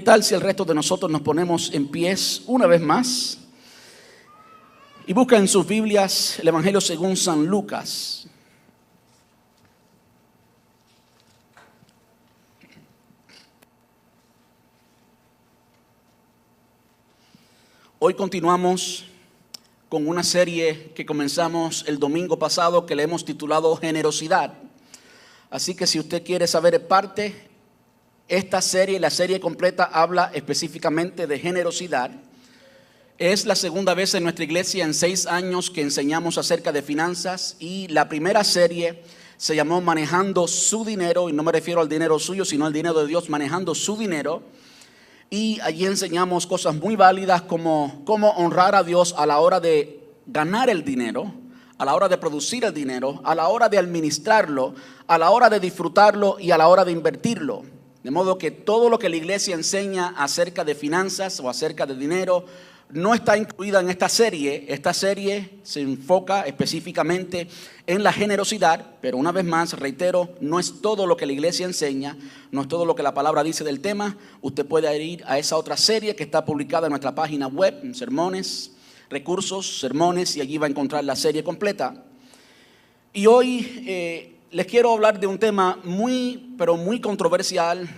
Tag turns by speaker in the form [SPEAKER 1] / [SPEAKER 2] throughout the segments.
[SPEAKER 1] tal si el resto de nosotros nos ponemos en pies una vez más y buscan en sus Biblias el Evangelio según San Lucas? Hoy continuamos con una serie que comenzamos el domingo pasado que le hemos titulado Generosidad. Así que si usted quiere saber parte, esta serie, la serie completa, habla específicamente de generosidad. Es la segunda vez en nuestra iglesia en 6 años que enseñamos acerca de finanzas, y la primera serie se llamó Manejando su dinero, y no me refiero al dinero suyo, sino al dinero de Dios, manejando su dinero. Y allí enseñamos cosas muy válidas como cómo honrar a Dios a la hora de ganar el dinero, a la hora de producir el dinero, a la hora de administrarlo, a la hora de disfrutarlo y a la hora de invertirlo. De modo que todo lo que la iglesia enseña acerca de finanzas o acerca de dinero no está incluida en esta serie. Esta serie se enfoca específicamente en la generosidad, pero una vez más, reitero, no es todo lo que la iglesia enseña, no es todo lo que la palabra dice del tema. Usted puede ir a esa otra serie que está publicada en nuestra página web, en sermones, recursos, sermones, y allí va a encontrar la serie completa. Y hoy les quiero hablar de un tema pero muy controversial,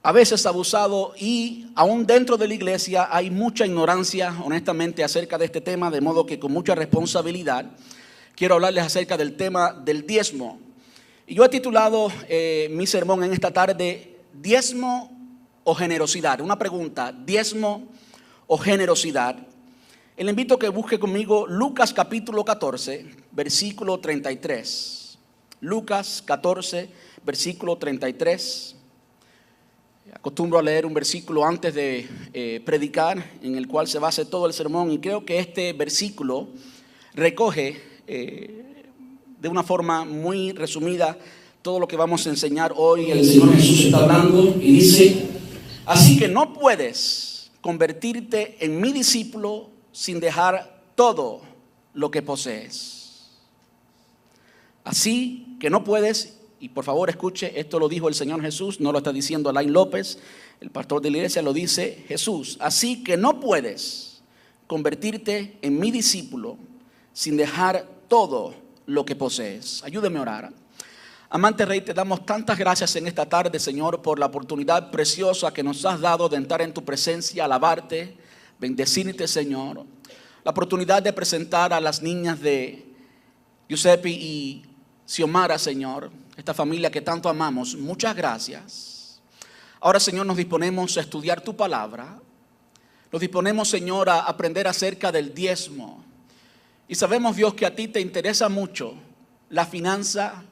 [SPEAKER 1] a veces abusado, y aún dentro de la iglesia hay mucha ignorancia, honestamente, acerca de este tema, de modo que con mucha responsabilidad quiero hablarles acerca del tema del diezmo. Y yo he titulado mi sermón en esta tarde, ¿diezmo o generosidad? Una pregunta, ¿diezmo o generosidad? Y le invito a que busque conmigo Lucas capítulo 14, versículo 33. Lucas 14, versículo 33. Acostumbro a leer un versículo antes de predicar, en el cual se basa todo el sermón, y creo que este versículo recoge de una forma muy resumida todo lo que vamos a enseñar hoy. El Señor Jesús está hablando y dice: así que no puedes convertirte en mi discípulo sin dejar todo lo que posees. Así que no puedes. Y por favor escuche, esto lo dijo el Señor Jesús, no lo está diciendo Alain López, el pastor de la iglesia, lo dice Jesús. Así que no puedes convertirte en mi discípulo sin dejar todo lo que posees. Ayúdeme a orar. Amante Rey, te damos tantas gracias en esta tarde, Señor, por la oportunidad preciosa que nos has dado de entrar en tu presencia, alabarte, bendecirte, Señor. La oportunidad de presentar a las niñas de Giuseppe y Xiomara, Señor, esta familia que tanto amamos. Muchas gracias. Ahora, Señor, nos disponemos a estudiar tu palabra. Nos disponemos, Señor, a aprender acerca del diezmo. Y sabemos, Dios, que a ti te interesa mucho la finanza,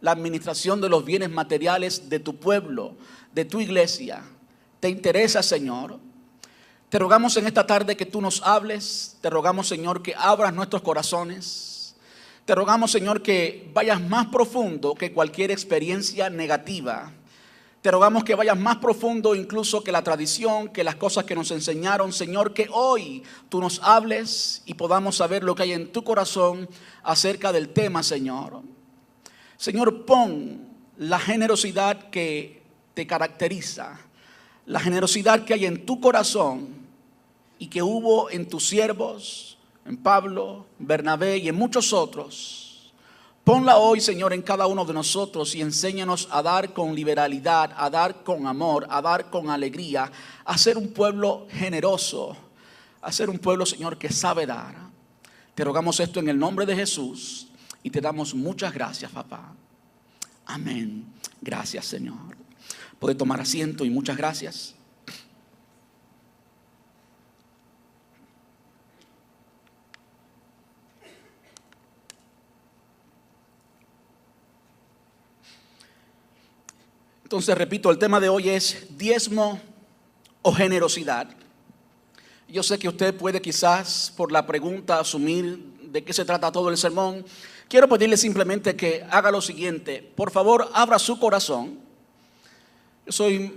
[SPEAKER 1] la administración de los bienes materiales de tu pueblo, de tu iglesia. Te interesa, Señor. Te rogamos en esta tarde que tú nos hables. Te rogamos, Señor, que abras nuestros corazones. Te rogamos, Señor, que vayas más profundo que cualquier experiencia negativa. Te rogamos que vayas más profundo incluso que la tradición, que las cosas que nos enseñaron. Señor, que hoy tú nos hables y podamos saber lo que hay en tu corazón acerca del tema, Señor. Señor, pon la generosidad que te caracteriza, la generosidad que hay en tu corazón y que hubo en tus siervos, en Pablo, Bernabé y en muchos otros. Ponla hoy, Señor, en cada uno de nosotros, y enséñanos a dar con liberalidad, a dar con amor, a dar con alegría, a ser un pueblo generoso, a ser un pueblo, Señor, que sabe dar. Te rogamos esto en el nombre de Jesús y te damos muchas gracias, papá. Amén. Gracias, Señor. Puede tomar asiento y muchas gracias. Entonces, repito, el tema de hoy es diezmo o generosidad. Yo sé que usted puede quizás por la pregunta asumir de qué se trata todo el sermón. Quiero pedirle simplemente que haga lo siguiente. Por favor, abra su corazón.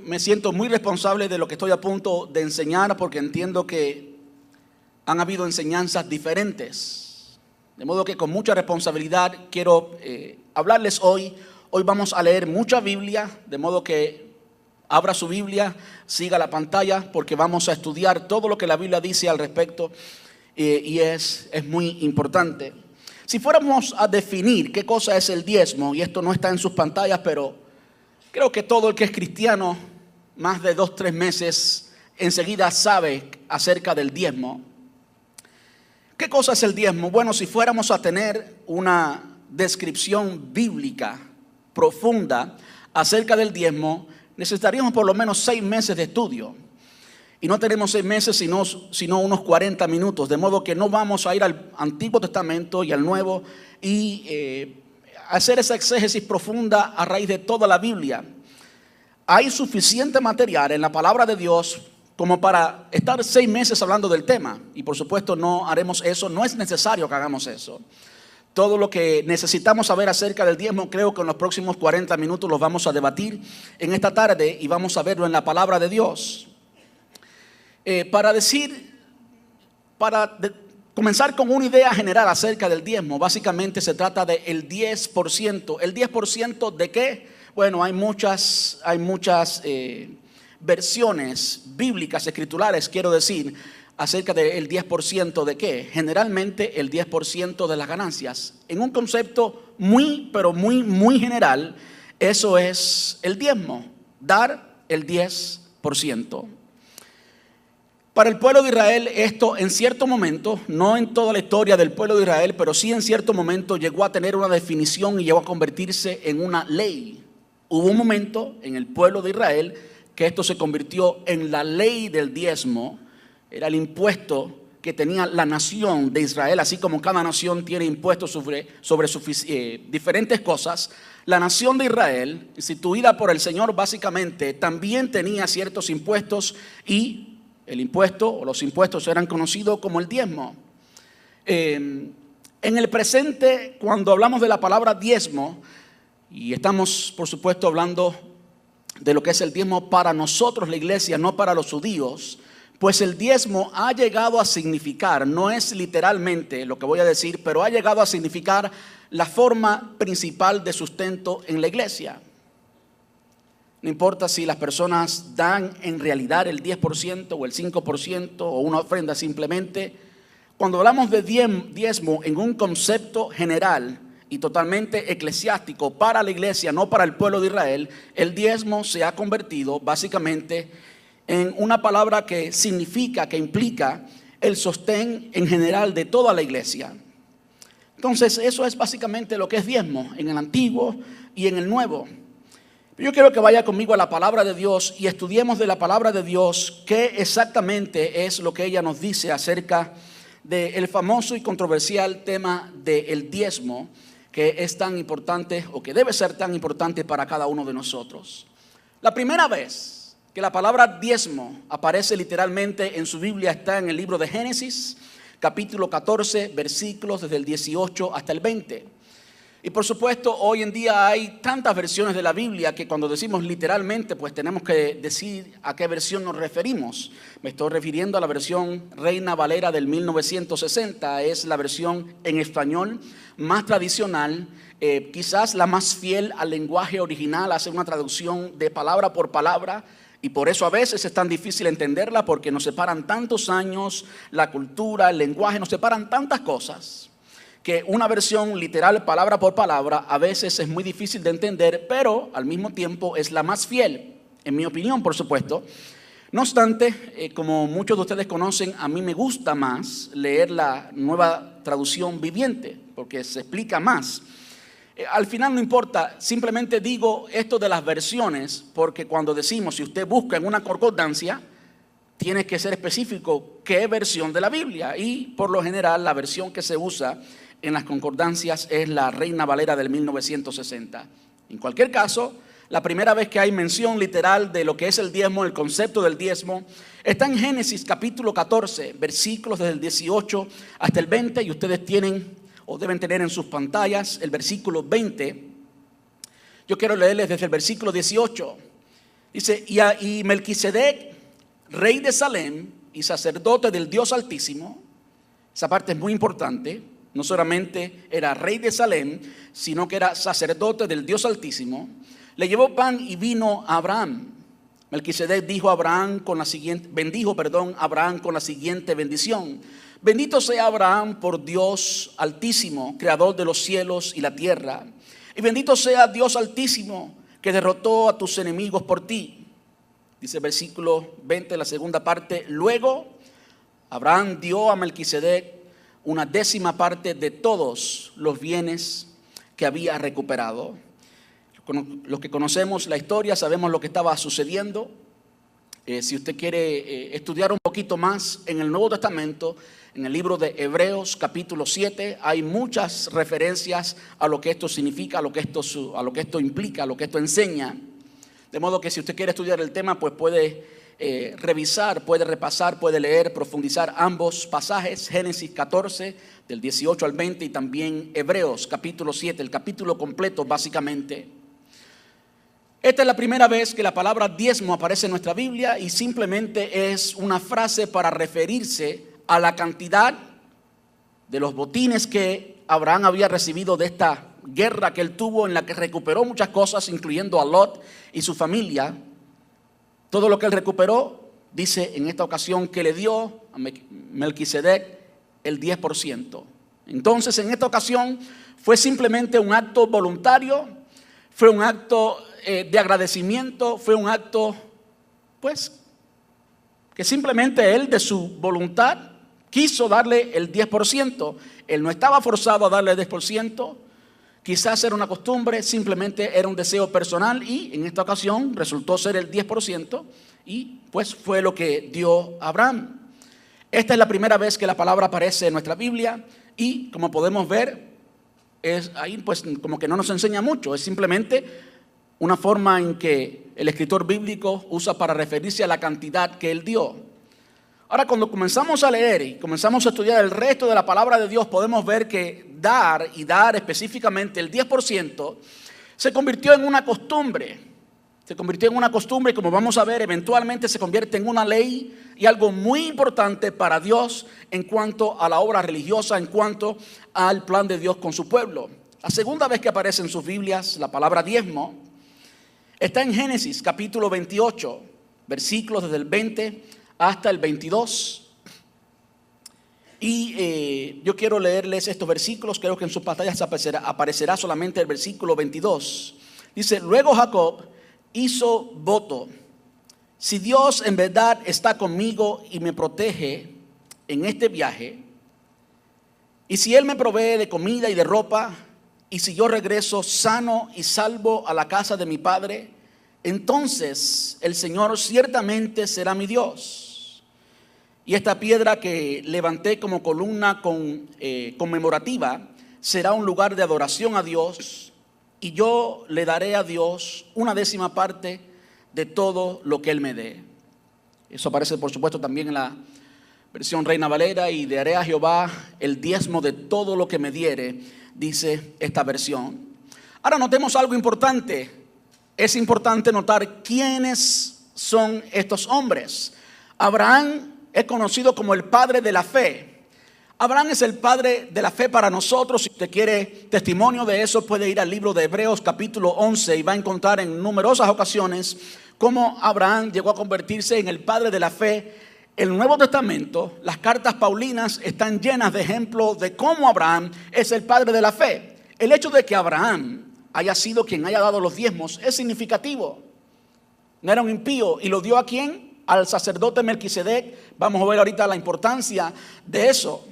[SPEAKER 1] Me siento muy responsable de lo que estoy a punto de enseñar, porque entiendo que han habido enseñanzas diferentes. De modo que con mucha responsabilidad quiero hablarles hoy. Hoy vamos a leer mucha Biblia, de modo que Abra su Biblia, siga la pantalla porque vamos a estudiar todo lo que la Biblia dice al respecto y es muy importante. Si fuéramos a definir qué cosa es el diezmo, y esto no está en sus pantallas, pero creo que todo el que es cristiano, más de 2-3 meses, enseguida sabe acerca del diezmo. ¿Qué cosa es el diezmo? Bueno, si fuéramos a tener una descripción bíblica profunda acerca del diezmo, necesitaríamos por lo menos 6 meses de estudio. Y no tenemos 6 meses, sino unos 40 minutos. De modo que no vamos a ir al Antiguo Testamento y al Nuevo y hacer esa exégesis profunda a raíz de toda la Biblia. Hay suficiente material en la palabra de Dios como para estar 6 meses hablando del tema. Y por supuesto no haremos eso, no es necesario que hagamos eso. Todo lo que necesitamos saber acerca del diezmo, creo que en los próximos 40 minutos los vamos a debatir en esta tarde y vamos a verlo en la palabra de Dios. Para comenzar con una idea general acerca del diezmo, básicamente se trata del 10%. ¿El 10% de qué? Bueno, hay muchas versiones bíblicas, escriturales, quiero decir, acerca del 10% de qué. Generalmente el 10% de las ganancias. En un concepto pero muy general, eso es el diezmo, dar el 10%. Para el pueblo de Israel, esto en cierto momento, no en toda la historia del pueblo de Israel, pero sí en cierto momento llegó a tener una definición y llegó a convertirse en una ley. Hubo un momento en el pueblo de Israel que esto se convirtió en la ley del diezmo. Era el impuesto que tenía la nación de Israel, así como cada nación tiene impuestos sobre diferentes cosas. La nación de Israel, instituida por el Señor básicamente, también tenía ciertos impuestos y el impuesto o los impuestos eran conocidos como el diezmo. En el presente, cuando hablamos de la palabra diezmo, y estamos por supuesto hablando de lo que es el diezmo para nosotros la iglesia, no para los judíos, pues el diezmo ha llegado a significar, no es literalmente lo que voy a decir, pero ha llegado a significar la forma principal de sustento en la iglesia. No importa si las personas dan en realidad el 10% o el 5% o una ofrenda simplemente. Cuando hablamos de diezmo en un concepto general y totalmente eclesiástico para la iglesia, no para el pueblo de Israel, el diezmo se ha convertido básicamente en una palabra que significa, que implica el sostén en general de toda la iglesia. Entonces eso es básicamente lo que es diezmo en el Antiguo y en el Nuevo. Yo quiero que vaya conmigo a la palabra de Dios y estudiemos de la palabra de Dios qué exactamente es lo que ella nos dice acerca del famoso y controversial tema del diezmo, que es tan importante o que debe ser tan importante para cada uno de nosotros. La primera vez que la palabra diezmo aparece literalmente en su Biblia está en el libro de Génesis, capítulo 14, versículos desde el 18 hasta el 20. Y por supuesto, hoy en día hay tantas versiones de la Biblia que cuando decimos literalmente, pues tenemos que decir a qué versión nos referimos. Me estoy refiriendo a la versión Reina Valera del 1960. Es la versión en español más tradicional, quizás la más fiel al lenguaje original, hace una traducción de palabra por palabra. Y por eso a veces es tan difícil entenderla porque nos separan tantos años, la cultura, el lenguaje, nos separan tantas cosas, que una versión literal, palabra por palabra, a veces es muy difícil de entender, pero al mismo tiempo es la más fiel, en mi opinión, por supuesto. No obstante, como muchos de ustedes conocen, a mí me gusta más leer la nueva traducción viviente, porque se explica más. Al final no importa, simplemente digo esto de las versiones, porque cuando decimos, si usted busca en una concordancia, tiene que ser específico qué versión de la Biblia. Y por lo general la versión que se usa en las concordancias es la Reina Valera del 1960. En cualquier caso, la primera vez que hay mención literal de lo que es el diezmo, el concepto del diezmo, está en Génesis capítulo 14, versículos desde el 18 hasta el 20, y ustedes tienen o deben tener en sus pantallas el versículo 20. Yo quiero leerles desde el versículo 18. Dice, y Melquisedec, rey de Salem y sacerdote del Dios Altísimo, esa parte es muy importante. No solamente era rey de Salem, sino que era sacerdote del Dios Altísimo. Le llevó pan y vino a Abraham, Melquisedec bendijo a Abraham con la siguiente bendición. Bendito sea Abraham por Dios Altísimo, creador de los cielos y la tierra. Y bendito sea Dios Altísimo, que derrotó a tus enemigos por ti. Dice el versículo 20, la segunda parte. Luego Abraham dio a Melquisedec una décima parte de todos los bienes que había recuperado. Los que conocemos la historia sabemos lo que estaba sucediendo. Si usted quiere estudiar un poquito más en el Nuevo Testamento, en el libro de Hebreos capítulo 7, hay muchas referencias a lo que esto significa, a lo que esto implica, a lo que esto enseña. De modo que si usted quiere estudiar el tema, pues puede revisar, puede repasar, puede leer, profundizar ambos pasajes, Génesis 14, del 18 al 20, y también Hebreos capítulo 7, el capítulo completo básicamente. Esta es la primera vez que la palabra diezmo aparece en nuestra Biblia y simplemente es una frase para referirse a la cantidad de los botines que Abraham había recibido de esta guerra que él tuvo, en la que recuperó muchas cosas, incluyendo a Lot y su familia. Todo lo que él recuperó, dice en esta ocasión que le dio a Melquisedec el 10%. Entonces, en esta ocasión fue simplemente un acto voluntario, fue un acto de agradecimiento, fue un acto, pues, que simplemente él de su voluntad quiso darle el 10%. Él no estaba forzado a darle el 10%, quizás era una costumbre, simplemente era un deseo personal y en esta ocasión resultó ser el 10% y pues fue lo que dio Abraham. Esta es la primera vez que la palabra aparece en nuestra Biblia y como podemos ver, ahí pues como que no nos enseña mucho, es simplemente una forma en que el escritor bíblico usa para referirse a la cantidad que él dio. Ahora, cuando comenzamos a leer y comenzamos a estudiar el resto de la palabra de Dios, podemos ver que dar específicamente el 10% se convirtió en una costumbre. Se convirtió en una costumbre y como vamos a ver, eventualmente se convierte en una ley y algo muy importante para Dios en cuanto a la obra religiosa, en cuanto al plan de Dios con su pueblo. La segunda vez que aparece en sus Biblias la palabra diezmo está en Génesis capítulo 28, versículos desde el 20 hasta el 22. Y yo quiero leerles estos versículos. Creo que en sus pantallas aparecerá solamente el versículo 22. Dice: luego Jacob hizo voto: si Dios en verdad está conmigo y me protege en este viaje, y si Él me provee de comida y de ropa, y si yo regreso sano y salvo a la casa de mi padre, entonces el Señor ciertamente será mi Dios. Y esta piedra que levanté como columna conmemorativa será un lugar de adoración a Dios, y yo le daré a Dios una décima parte de todo lo que Él me dé. Eso aparece por supuesto también en la versión Reina Valera, y daré a Jehová el diezmo de todo lo que me diere, dice esta versión. Ahora notemos algo importante. Es importante notar quiénes son estos hombres. Abraham es conocido como el padre de la fe. Abraham es el padre de la fe para nosotros. Si usted quiere testimonio de eso, puede ir al libro de Hebreos capítulo 11 y va a encontrar en numerosas ocasiones cómo Abraham llegó a convertirse en el padre de la fe. El Nuevo Testamento, las cartas paulinas están llenas de ejemplos de cómo Abraham es el padre de la fe. El hecho de que Abraham haya sido quien haya dado los diezmos es significativo. No era un impío. ¿Y lo dio a quién? Al sacerdote Melquisedec. Vamos a ver ahorita la importancia de eso.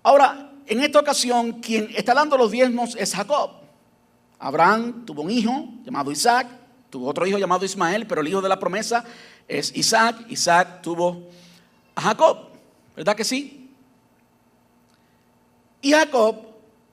[SPEAKER 1] Ahora, en esta ocasión, quien está dando los diezmos es Jacob. Abraham tuvo un hijo llamado Isaac, tuvo otro hijo llamado Ismael, pero el hijo de la promesa es Isaac. Isaac tuvo a Jacob, ¿verdad que sí? Y Jacob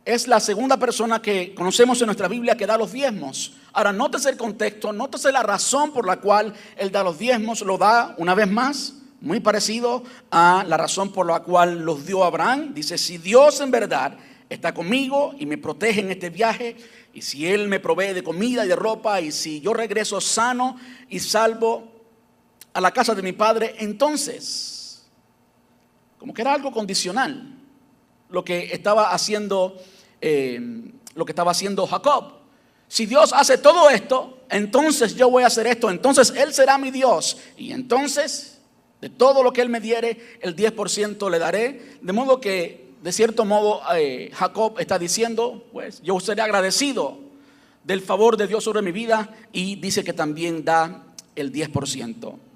[SPEAKER 1] es la segunda persona que conocemos en nuestra Biblia que da los diezmos. Ahora, nótese el contexto, nótese la razón por la cual él da los diezmos. Lo da, una vez más, muy parecido a la razón por la cual los dio Abraham. Dice: si Dios en verdad está conmigo y me protege en este viaje, y si Él me provee de comida y de ropa, y si yo regreso sano y salvo a la casa de mi padre, entonces, como que era algo condicional lo que estaba haciendo Jacob. Si Dios hace todo esto, entonces yo voy a hacer esto, entonces Él será mi Dios. Y entonces, de todo lo que Él me diere, el 10% le daré. De modo que, de cierto modo, Jacob está diciendo, pues yo seré agradecido del favor de Dios sobre mi vida. Y dice que también da el 10%.